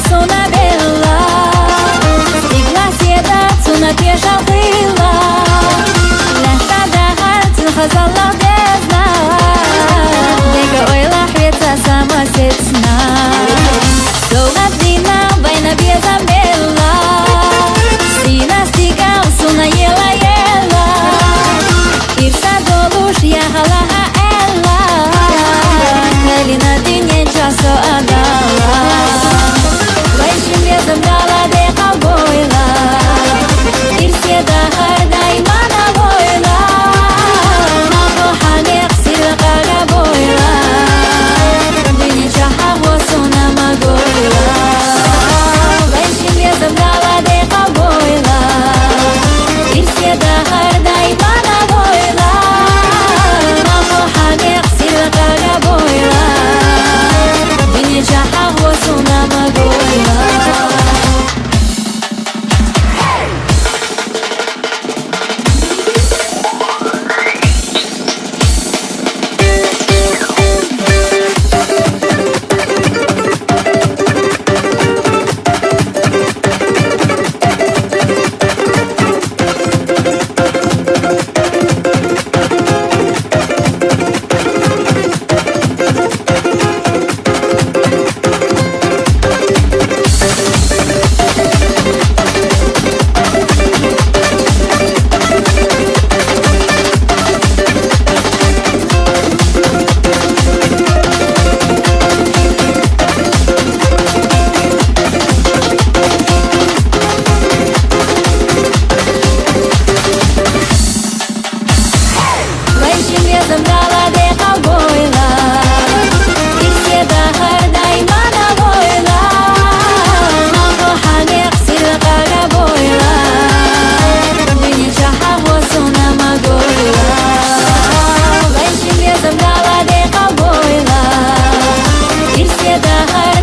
sona bella, stigla sieda suna piesza chyla, lehta dahar khazalla dezna, dega oyla hweta sama setsna, sogat dina bayna beza bella, sina stigal suna yela yela, irsa dolush yahala ella, kalina dinye chaso adala. Забрала дека бойла, ирсе дахар даймана бойла, нахо ханех силқага бойла, дине чаха хосуна магойла. Вайшиме забрала дека бойла, ирсе дахар даймана бойла, нахо ханех силқага бойла, дине чаха хосуна магойла. Забрала дека бойла, ирсе дахар даймана бойла, нахо ханех силқага бойла, дине чаха хосуна магойла. Вайшиме забрала дека бойла, ирсе дахар